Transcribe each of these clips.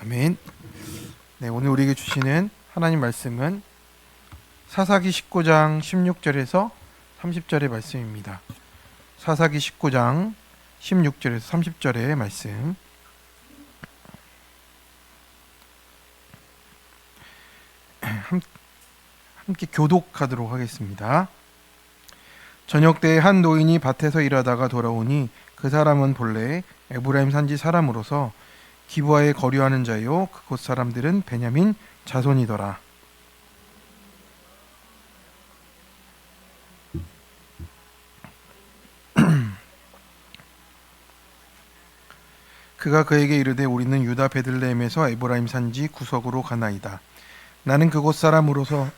아멘. 네, 오늘 우리에게 주시는 하나님 말씀은 사사기 19장 16절에서 30절의 말씀입니다. 사사기 19장 16절에서 30절의 말씀. 함께 교독하도록 하겠습니다. 저녁 때에 한 노인이 밭에서 일하다가 돌아오니 그 사람은 본래 에브라임 산지 사람으로서 기브아에 거류하는 자요 그곳 사람들은 베냐민 자손이더라. 그가 그에게 이르되 우리는 유다 베들레헴에서 에브라임 산지 구석으로 가나이다. 나는 그곳 사람으로서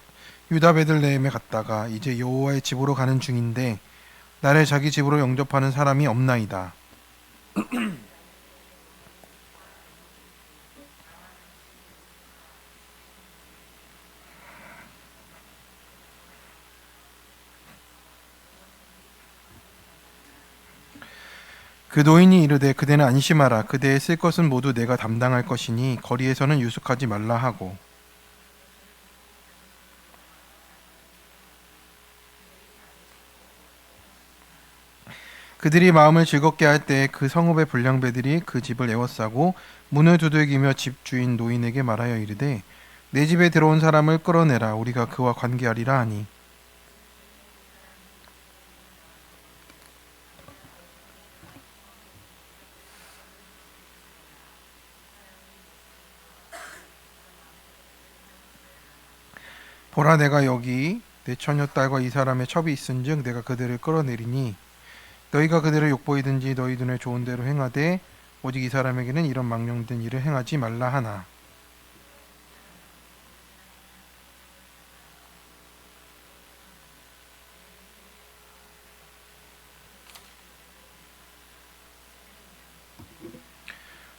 유다 베들레헴에 갔다가 이제 여호와의 집으로 가는 중인데 나를 자기 집으로 영접하는 사람이 없나이다. 그 노인이 이르되 그대는 안심하라. 그대의 쓸 것은 모두 내가 담당할 것이니 거리에서는 유숙하지 말라 하고, 그들이 마음을 즐겁게 할 때 그 성읍의 불량배들이 그 집을 에워싸고 문을 두들기며 집 주인 노인에게 말하여 이르되 내 집에 들어온 사람을 끌어내라. 우리가 그와 관계하리라 하니, 보라 내가 여기 내 처녀 딸과 이 사람의 첩이 있은즉 내가 그들을 끌어내리니 너희가 그들을 욕보이든지 너희 눈에 좋은 대로 행하되 오직 이 사람에게는 이런 망령된 일을 행하지 말라 하나.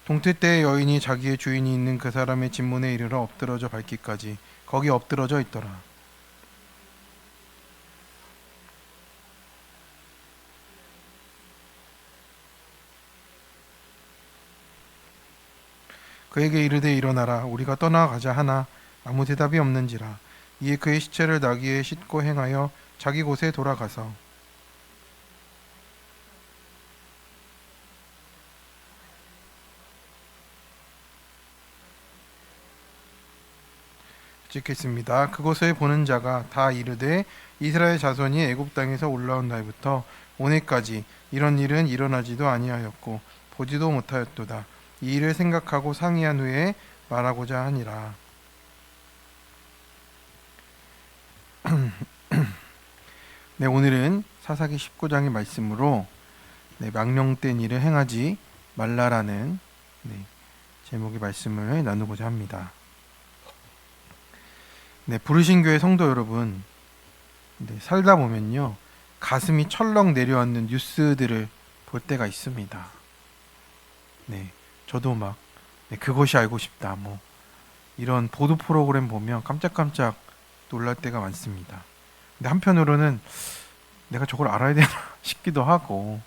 동틀 때에 여인이 자기의 주인이 있는 그 사람의 집문에 이르러 엎드러져 밟기까지 거기 엎드러져 있더라. 그에게 이르되 일어나라. 우리가 떠나가자 하나 아무 대답이 없는지라. 이에 그의 시체를 나귀에 싣고 행하여 자기 곳에 돌아가서 찍겠습니다. 그곳을 보는 자가 다 이르되 이스라엘 자손이 애굽 땅에서 올라온 날부터 오늘까지 이런 일은 일어나지도 아니하였고 보지도 못하였도다. 이 일을 생각하고 상의한 후에 말하고자 하니라. 네, 오늘은 사사기 19장의 말씀으로 망령된 일을 행하지 말라라는 제목의 말씀을 나누고자 합니다. 부르신 교회 성도 여러분, 살다 보면요 가슴이 철렁 내려앉는 뉴스들을 볼 때가 있습니다. 저도 막 그것이 알고 싶다 이런 보도 프로그램 보면 깜짝깜짝 놀랄 때가 많습니다. 근데 한편으로는 내가 저걸 알아야 되나 싶기도 하고,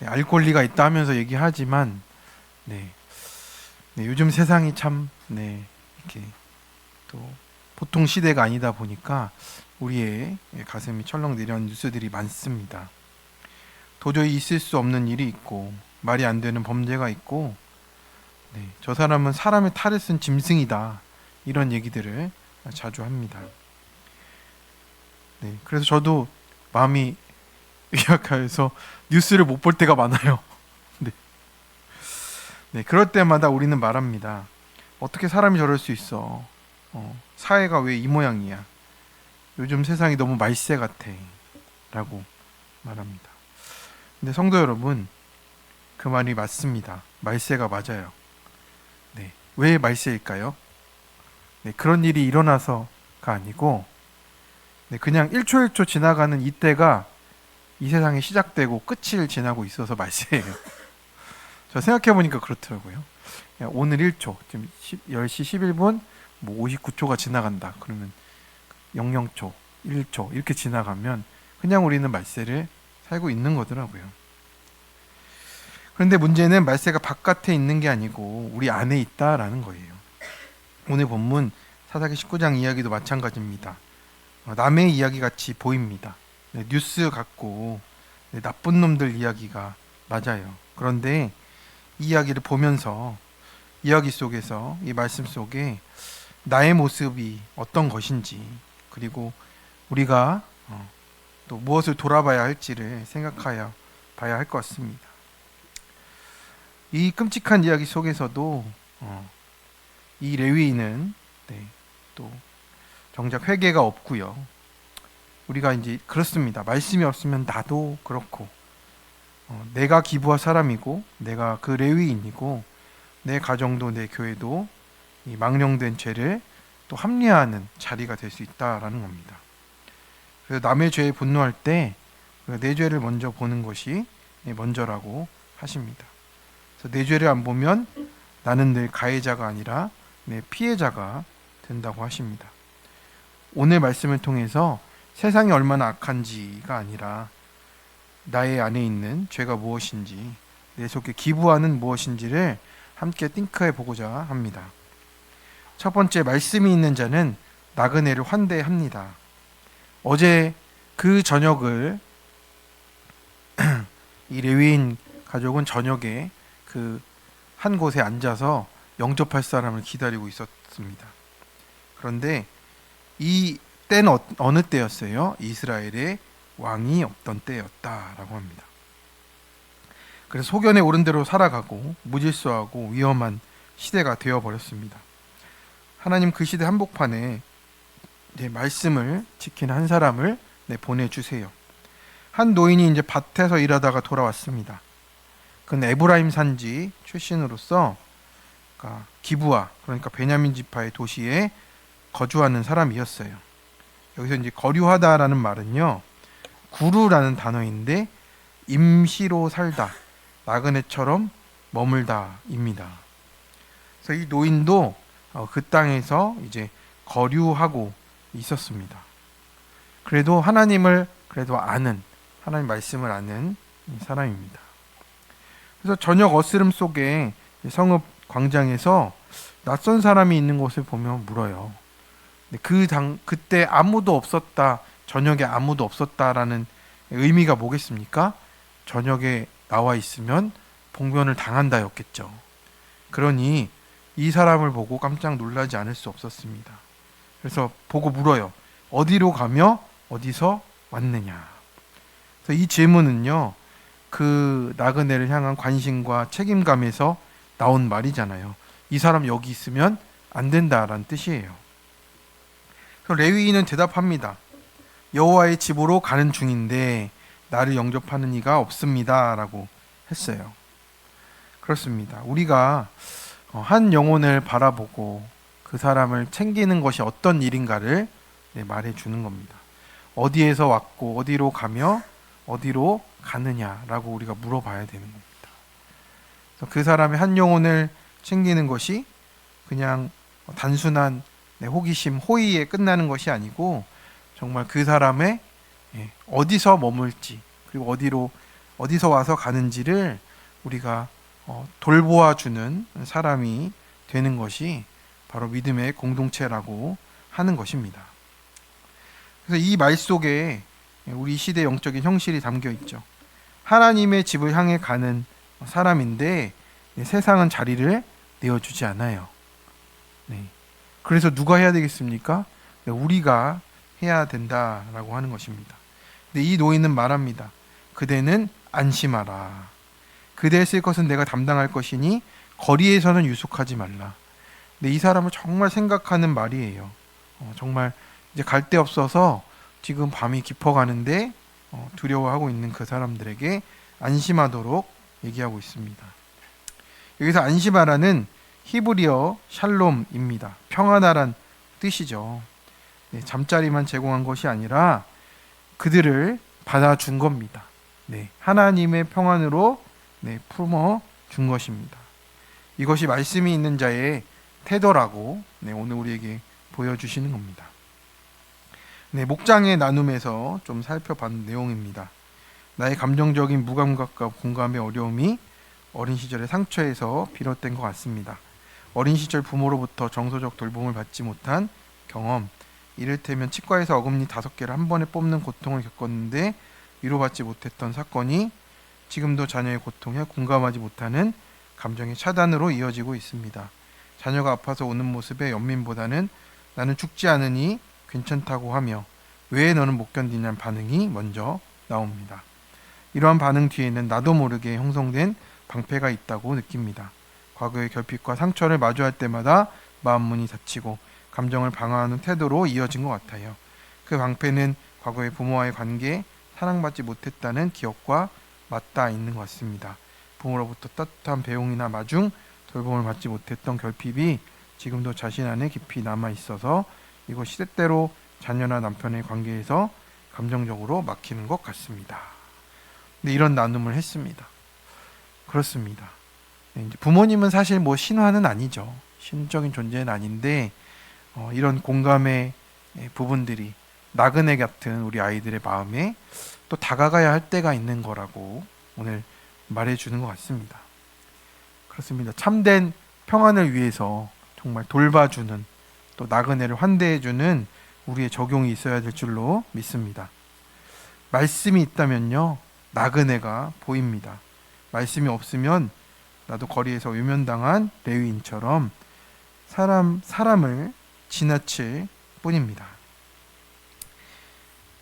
알 권리가 있다 하면서 얘기하지만, 요즘 세상이 참 이렇게 또 보통 시대가 아니다 보니까 우리의 가슴이 철렁 내려앉는 뉴스들이 많습니다. 도저히 있을 수 없는 일이 있고 말이 안 되는 범죄가 있고, 저 사람은 사람의 탈을 쓴 짐승이다 이런 얘기들을 자주 합니다. 그래서 저도 마음이 의약해서 뉴스를 못 볼 때가 많아요. 그럴 때마다 우리는 말합니다. 어떻게 사람이 저럴 수 있어? 사회가 왜 이 모양이야? 요즘 세상이 너무 말세 같아 라고 말합니다. 근데 성도 여러분, 그 말이 맞습니다. 말세가 맞아요. 왜 말세일까요? 그런 일이 일어나서가 아니고 그냥 1초 1초 지나가는 이때가 이 세상이 시작되고 끝을 지나고 있어서 말세예요. 저 생각해보니까 그렇더라고요. 오늘 1초, 지금 10시 11분 59초가 지나간다. 그러면 00초, 1초 이렇게 지나가면 그냥 우리는 말세를 살고 있는 거더라고요. 그런데 문제는 말세가 바깥에 있는 게 아니고 우리 안에 있다라는 거예요. 오늘 본문 사사기 19장 이야기도 마찬가지입니다. 남의 이야기 같이 보입니다. 네, 뉴스 같고 네, 나쁜 놈들 이야기가 맞아요. 그런데 이 이야기를 보면서 이야기 속에서 이 말씀 속에 나의 모습이 어떤 것인지 그리고 우리가 또 무엇을 돌아봐야 할지를 생각하여 봐야 할 것 같습니다. 이 끔찍한 이야기 속에서도 이 레위인은 네, 또 정작 회개가 없고요. 우리가 이제 그렇습니다. 말씀이 없으면 나도 그렇고 내가 기부할 사람이고 내가 그 레위인이고 내 가정도 내 교회도 이 망령된 죄를 또 합리화하는 자리가 될 수 있다라는 겁니다. 그래서 남의 죄에 분노할 때 내 죄를 먼저 보는 것이 먼저라고 하십니다. 그래서 내 죄를 안 보면 나는 늘 가해자가 아니라 내 피해자가 된다고 하십니다. 오늘 말씀을 통해서 세상이 얼마나 악한지가 아니라 나의 안에 있는 죄가 무엇인지 내 속에 기부하는 무엇인지를 함께 띵크해 보고자 합니다. 첫 번째, 말씀이 있는 자는 나그네를 환대합니다. 어제 그 저녁을 이 레위인 가족은 저녁에 그 한 곳에 앉아서 영접할 사람을 기다리고 있었습니다. 그런데 이 때는 어느 때였어요? 이스라엘의 왕이 없던 때였다라고 합니다. 그래서 소견에 오른 대로 살아가고 무질서하고 위험한 시대가 되어버렸습니다. 하나님 그 시대 한복판에 말씀을 지키는 한 사람을 보내주세요. 한 노인이 이제 밭에서 일하다가 돌아왔습니다. 그는 에브라임 산지 출신으로서 기브아, 그러니까 베냐민 지파의 도시에 거주하는 사람이었어요. 여기서 이제 거류하다라는 말은요, 구루라는 단어인데 임시로 살다, 나그네처럼 머물다입니다. 그래서 이 노인도 그 땅에서 이제 거류하고 있었습니다. 그래도 하나님을 아는, 하나님 말씀을 아는 사람입니다. 그래서 저녁 어스름 속에 성읍 광장에서 낯선 사람이 있는 것을 보면 물어요. 그때 아무도 없었다, 저녁에 아무도 없었다라는 의미가 뭐겠습니까? 저녁에 나와 있으면 봉변을 당한다였겠죠. 그러니 이 사람을 보고 깜짝 놀라지 않을 수 없었습니다. 그래서 보고 물어요. 어디로 가며 어디서 왔느냐. 그래서 이 질문은요, 그 나그네를 향한 관심과 책임감에서 나온 말이잖아요. 이 사람 여기 있으면 안 된다라는 뜻이에요. 그래서 레위인은 대답합니다. 여호와의 집으로 가는 중인데 나를 영접하는 이가 없습니다라고 했어요. 그렇습니다. 우리가 한 영혼을 바라보고 그 사람을 챙기는 것이 어떤 일인가를 말해주는 겁니다. 어디에서 왔고 어디로 가며 어디로 가느냐라고 우리가 물어봐야 되는 겁니다. 그래서 그 사람의 한 영혼을 챙기는 것이 그냥 단순한 호기심, 호의에 끝나는 것이 아니고 정말 그 사람의 어디서 머물지 그리고 어디서 와서 가는지를 우리가 돌보아주는 사람이 되는 것이 바로 믿음의 공동체라고 하는 것입니다. 그래서 이 말 속에 우리 시대 영적인 형실이 담겨 있죠. 하나님의 집을 향해 가는 사람인데 세상은 자리를 내어주지 않아요. 그래서 누가 해야 되겠습니까? 우리가 해야 된다라고 하는 것입니다. 근데 이 노인은 말합니다. 그대는 안심하라. 그대의 쓸 것은 내가 담당할 것이니 거리에서는 유숙하지 말라. 근데 이 사람을 정말 생각하는 말이에요. 정말 이제 갈 데 없어서 지금 밤이 깊어가는데 두려워하고 있는 그 사람들에게 안심하도록 얘기하고 있습니다. 여기서 안심하라는 히브리어 샬롬입니다. 평안하란 뜻이죠. 잠자리만 제공한 것이 아니라 그들을 받아준 겁니다. 하나님의 평안으로 품어준 것입니다. 이것이 말씀이 있는 자의 태도라고 오늘 우리에게 보여주시는 겁니다. 목장의 나눔에서 좀 살펴본 내용입니다. 나의 감정적인 무감각과 공감의 어려움이 어린 시절의 상처에서 비롯된 것 같습니다. 어린 시절 부모로부터 정서적 돌봄을 받지 못한 경험, 이를테면 치과에서 어금니 5개를 한 번에 뽑는 고통을 겪었는데 위로받지 못했던 사건이 지금도 자녀의 고통에 공감하지 못하는 감정의 차단으로 이어지고 있습니다. 자녀가 아파서 우는 모습에 연민보다는 나는 죽지 않으니 괜찮다고 하며 왜 너는 못 견디냐는 반응이 먼저 나옵니다. 이러한 반응 뒤에는 나도 모르게 형성된 방패가 있다고 느낍니다. 과거의 결핍과 상처를 마주할 때마다 마음문이 닫히고 감정을 방어하는 태도로 이어진 것 같아요. 그 방패는 과거의 부모와의 관계, 사랑받지 못했다는 기억과 맞닿아 있는 것 같습니다. 부모로부터 따뜻한 배웅이나 마중, 돌봄을 받지 못했던 결핍이 지금도 자신 안에 깊이 남아 있어서 이것이 때때로 자녀나 남편의 관계에서 감정적으로 막히는 것 같습니다. 근데 이런 나눔을 했습니다. 그렇습니다. 이제 부모님은 사실 뭐 신화는 아니죠. 신적인 존재는 아닌데 이런 공감의 부분들이 나그네 같은 우리 아이들의 마음에 또 다가가야 할 때가 있는 거라고 오늘 말해주는 것 같습니다. 그렇습니다. 참된 평안을 위해서 정말 돌봐주는 또 나그네를 환대해주는 우리의 적용이 있어야 될 줄로 믿습니다. 말씀이 있다면요, 나그네가 보입니다. 말씀이 없으면 나도 거리에서 외면당한 레위인처럼 사람을 지나칠 뿐입니다.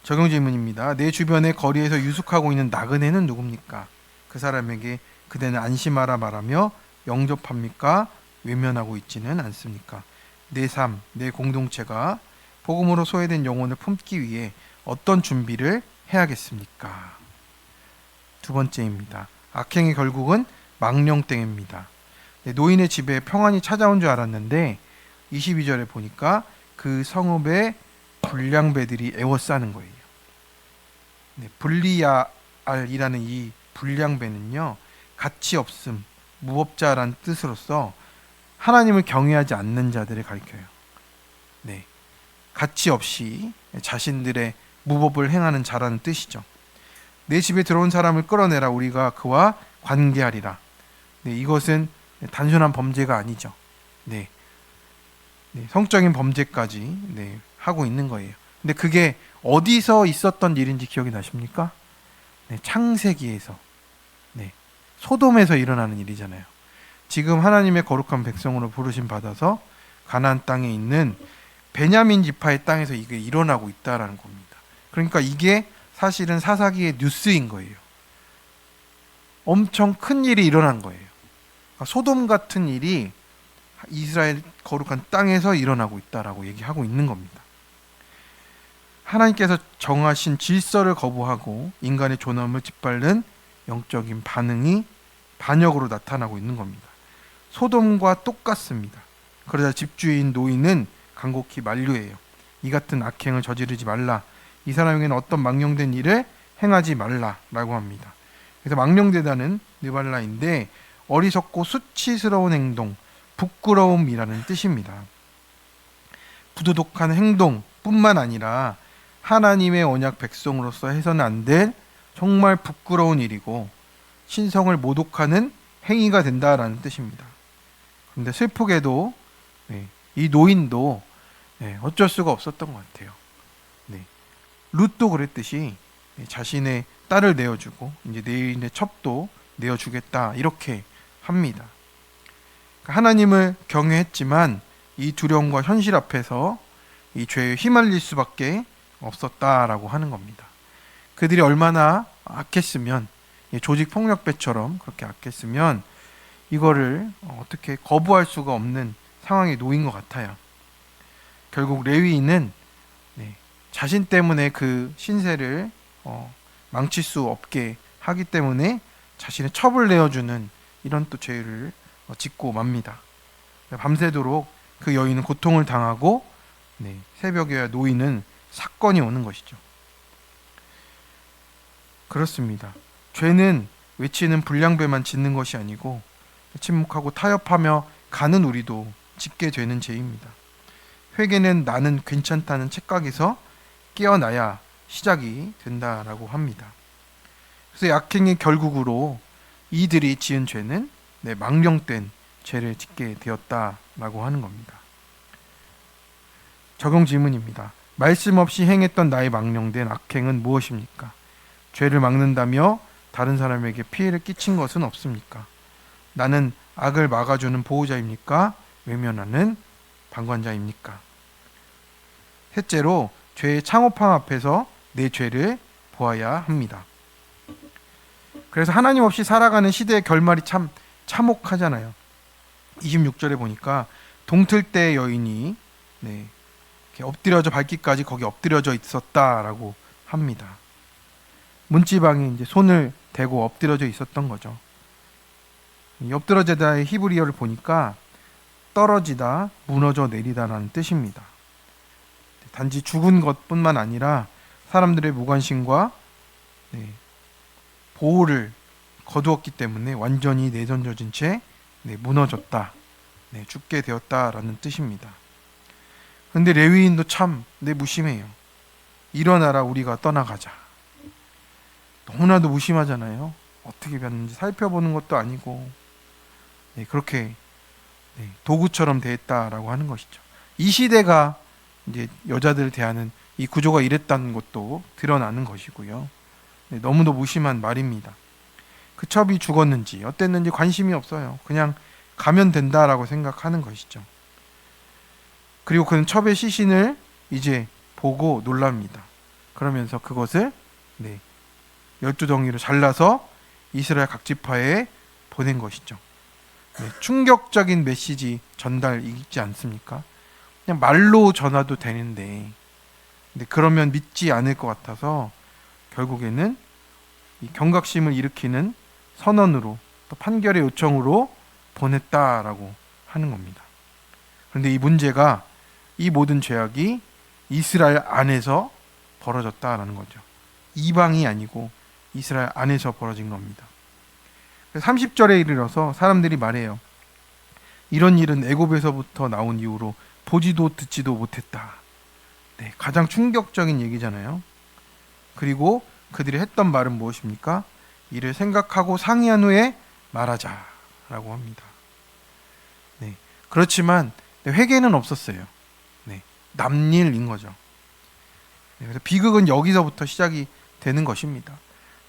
적용 질문입니다. 내 주변에 거리에서 유숙하고 있는 나그네는 누굽니까? 그 사람에게 그대는 안심하라 말하며 영접합니까? 외면하고 있지는 않습니까? 내 삶, 내 공동체가 복음으로 소외된 영혼을 품기 위해 어떤 준비를 해야겠습니까? 두 번째입니다. 악행의 결국은 망령땡입니다. 노인의 집에 평안이 찾아온 줄 알았는데 22절에 보니까 그 성읍에 불량배들이 에워싸는 거예요. 불리야알이라는 이 불량배는요, 가치 없음, 무법자라는 뜻으로서 하나님을 경외하지 않는 자들을 가리켜요. 네, 가치 없이 자신들의 무법을 행하는 자라는 뜻이죠. 내 집에 들어온 사람을 끌어내라, 우리가 그와 관계하리라. 네, 이것은 단순한 범죄가 아니죠. 네, 성적인 범죄까지 하고 있는 거예요. 근데 그게 어디서 있었던 일인지 기억이 나십니까? 창세기에서, 소돔에서 일어나는 일이잖아요. 지금 하나님의 거룩한 백성으로 부르심 받아서 가나안 땅에 있는 베냐민 지파의 땅에서 이게 일어나고 있다라는 겁니다. 그러니까 이게 사실은 사사기의 뉴스인 거예요. 엄청 큰 일이 일어난 거예요. 그러니까 소돔 같은 일이 이스라엘 거룩한 땅에서 일어나고 있다라고 얘기하고 있는 겁니다. 하나님께서 정하신 질서를 거부하고 인간의 존엄을 짓밟는 영적인 반응이 반역으로 나타나고 있는 겁니다. 소돔과 똑같습니다. 그러자 집주인 노인은 간곡히 만류해요. 이 같은 악행을 저지르지 말라. 이 사람에게는 어떤 망령된 일을 행하지 말라라고 합니다. 그래서 망령되다는 느발라인데 어리석고 수치스러운 행동, 부끄러움이라는 뜻입니다. 부도덕한 행동뿐만 아니라 하나님의 언약 백성으로서 해서는 안 될 정말 부끄러운 일이고 신성을 모독하는 행위가 된다라는 뜻입니다. 그런데 슬프게도 이 노인도 어쩔 수가 없었던 것 같아요. 룻도 그랬듯이 자신의 딸을 내어주고 이제 내인의 첩도 내어주겠다 이렇게 합니다. 하나님을 경외했지만 이 두려움과 현실 앞에서 이 죄에 휘말릴 수밖에 없었다라고 하는 겁니다. 그들이 얼마나 악했으면, 조직 폭력배처럼 그렇게 악했으면 이거를 어떻게 거부할 수가 없는 상황에 놓인 것 같아요. 결국 레위인은 자신 때문에 그 신세를 망칠 수 없게 하기 때문에 자신의 첩을 내어주는 이런 또 죄를 짓고 맙니다. 밤새도록 그 여인은 고통을 당하고 새벽에야 노인은 사건이 오는 것이죠. 그렇습니다. 죄는 외치는 불량배만 짓는 것이 아니고 침묵하고 타협하며 가는 우리도 짓게 되는 죄입니다. 회개는 나는 괜찮다는 착각에서 깨어나야 시작이 된다라고 합니다. 그래서 악행의 결국으로 이들이 지은 죄는 망령된 죄를 짓게 되었다라고 하는 겁니다. 적용 질문입니다. 말씀 없이 행했던 나의 망령된 악행은 무엇입니까? 죄를 막는다며 다른 사람에게 피해를 끼친 것은 없습니까? 나는 악을 막아주는 보호자입니까? 외면하는 방관자입니까? 셋째로, 죄의 창업함 앞에서 내 죄를 보아야 합니다. 그래서 하나님 없이 살아가는 시대의 결말이 참 참혹하잖아요. 26절에 보니까 동틀 때 여인이 이렇게 엎드려져 밟기까지 거기 엎드려져 있었다라고 합니다. 문지방에 이제 손을 대고 엎드려져 있었던 거죠. 이 엎드러지다의 히브리어를 보니까 떨어지다, 무너져 내리다라는 뜻입니다. 단지 죽은 것뿐만 아니라 사람들의 무관심과 보호를 거두었기 때문에 완전히 내던져진 채 무너졌다, 죽게 되었다라는 뜻입니다. 그런데 레위인도 참 무심해요. 일어나라, 우리가 떠나가자. 너무나도 무심하잖아요. 어떻게 변는지 살펴보는 것도 아니고 그렇게 도구처럼 대했다라고 하는 것이죠. 이 시대가 이제 여자들을 대하는 이 구조가 이랬다는 것도 드러나는 것이고요. 너무도 무심한 말입니다. 그 첩이 죽었는지 어땠는지 관심이 없어요. 그냥 가면 된다라고 생각하는 것이죠. 그리고 그는 첩의 시신을 이제 보고 놀랍니다. 그러면서 그것을 12덩이로 잘라서 이스라엘 각 지파에 보낸 것이죠. 충격적인 메시지 전달이지 않습니까? 그냥 말로 전화도 되는데 그러면 믿지 않을 것 같아서 결국에는 이 경각심을 일으키는 선언으로, 또 판결의 요청으로 보냈다라고 하는 겁니다. 그런데 이 문제가, 이 모든 죄악이 이스라엘 안에서 벌어졌다라는 거죠. 이방이 아니고 이스라엘 안에서 벌어진 겁니다. 30절에 이르러서 사람들이 말해요. 이런 일은 애굽에서부터 나온 이후로 보지도 듣지도 못했다. 가장 충격적인 얘기잖아요. 그리고 그들이 했던 말은 무엇입니까? 이를 생각하고 상의한 후에 말하자라고 합니다. 그렇지만 회개는 없었어요. 남일인 거죠. 그래서 비극은 여기서부터 시작이 되는 것입니다.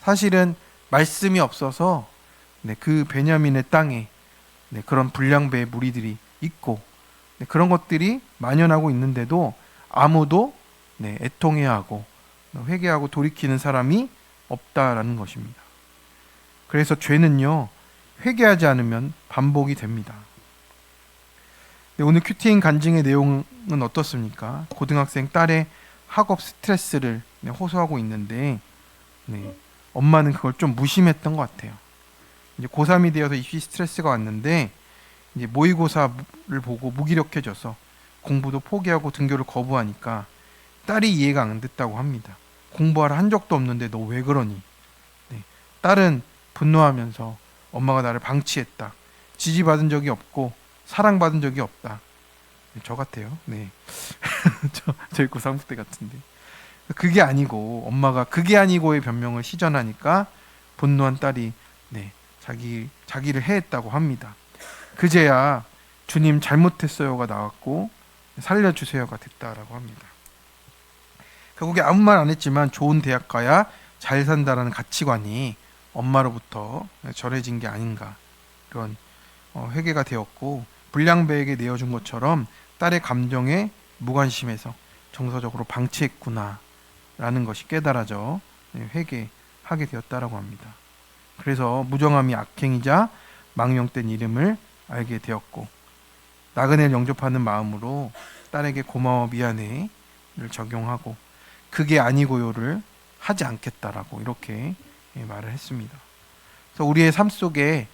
사실은 말씀이 없어서 그 베냐민의 땅에 그런 불량배의 무리들이 있고 그런 것들이 만연하고 있는데도 아무도 애통해야 하고 회개하고 돌이키는 사람이 없다라는 것입니다. 그래서 죄는요, 회개하지 않으면 반복이 됩니다. 오늘 큐티인 간증의 내용은 어떻습니까? 고등학생 딸의 학업 스트레스를 호소하고 있는데 엄마는 그걸 좀 무심했던 것 같아요. 이제 고3이 되어서 입시 스트레스가 왔는데 이제 모의고사를 보고 무기력해져서 공부도 포기하고 등교를 거부하니까 딸이 이해가 안 됐다고 합니다. 공부하라 한 적도 없는데 너 왜 그러니? 딸은 분노하면서 엄마가 나를 방치했다. 지지받은 적이 없고 사랑받은 적이 없다. 저 같아요. 저희 고3 때 같은데. 그게 아니고, 엄마가 그게 아니고의 변명을 시전하니까 분노한 딸이 자기를 해했다고 합니다. 그제야 주님 잘못했어요가 나왔고 살려주세요가 됐다라고 합니다. 결국에 아무 말 안 했지만 좋은 대학 가야 잘 산다라는 가치관이 엄마로부터 전해진 게 아닌가, 이런 회개가 되었고, 불량배에게 내어준 것처럼 딸의 감정에 무관심해서 정서적으로 방치했구나 라는 것이 깨달아져 회개하게 되었다라고 합니다. 그래서 무정함이 악행이자 망령된 이름을 알게 되었고, 나그네를 영접하는 마음으로 딸에게 고마워 미안해를 적용하고 그게 아니고요를 하지 않겠다라고 이렇게 말을 했습니다. 그래서 우리의 삶 속에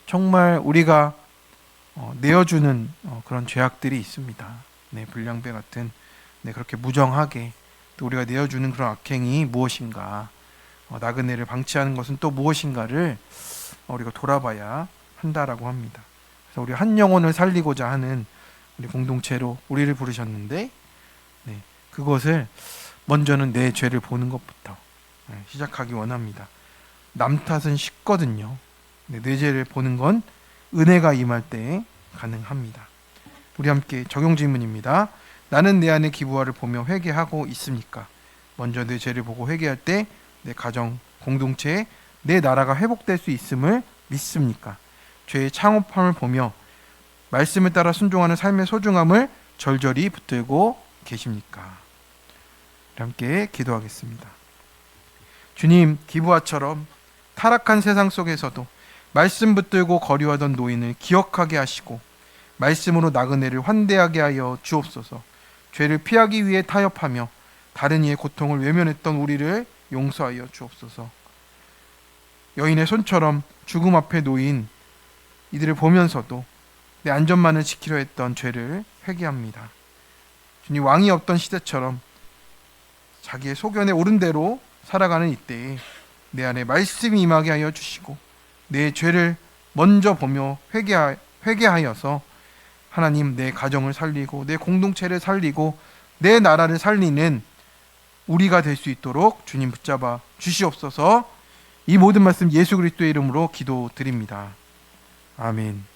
정말 우리가 내어주는 그런 죄악들이 있습니다. 불량배 같은 그렇게 무정하게 또 우리가 내어주는 그런 악행이 무엇인가, 나그네를 방치하는 것은 또 무엇인가를 우리가 돌아봐야 한다라고 합니다. 그래서 우리 한 영혼을 살리고자 하는 우리 공동체로 우리를 부르셨는데 그것을 먼저는 내 죄를 보는 것부터 시작하기 원합니다. 남 탓은 쉽거든요. 내 죄를 보는 건 은혜가 임할 때 가능합니다. 우리 함께 적용 질문입니다. 나는 내 안의 기부와를 보며 회개하고 있습니까? 먼저 내 죄를 보고 회개할 때 내 가정, 공동체, 내 나라가 회복될 수 있음을 믿습니까? 죄의 창업함을 보며 말씀을 따라 순종하는 삶의 소중함을 절절히 붙들고 계십니까? 함께 기도하겠습니다. 주님, 기부와처럼 타락한 세상 속에서도 말씀 붙들고 거류하던 노인을 기억하게 하시고 말씀으로 나그네를 환대하게 하여 주옵소서. 죄를 피하기 위해 타협하며 다른 이의 고통을 외면했던 우리를 용서하여 주옵소서. 여인의 손처럼 죽음 앞에 놓인 이들을 보면서도 내 안전만을 지키려 했던 죄를 회개합니다. 주님, 왕이 없던 시대처럼 자기의 소견에 오른 대로 살아가는 이때에 내 안에 말씀이 임하게 하여 주시고 내 죄를 먼저 보며 회개하여서 하나님, 내 가정을 살리고 내 공동체를 살리고 내 나라를 살리는 우리가 될 수 있도록 주님 붙잡아 주시옵소서. 이 모든 말씀 예수 그리스도의 이름으로 기도드립니다. 아멘.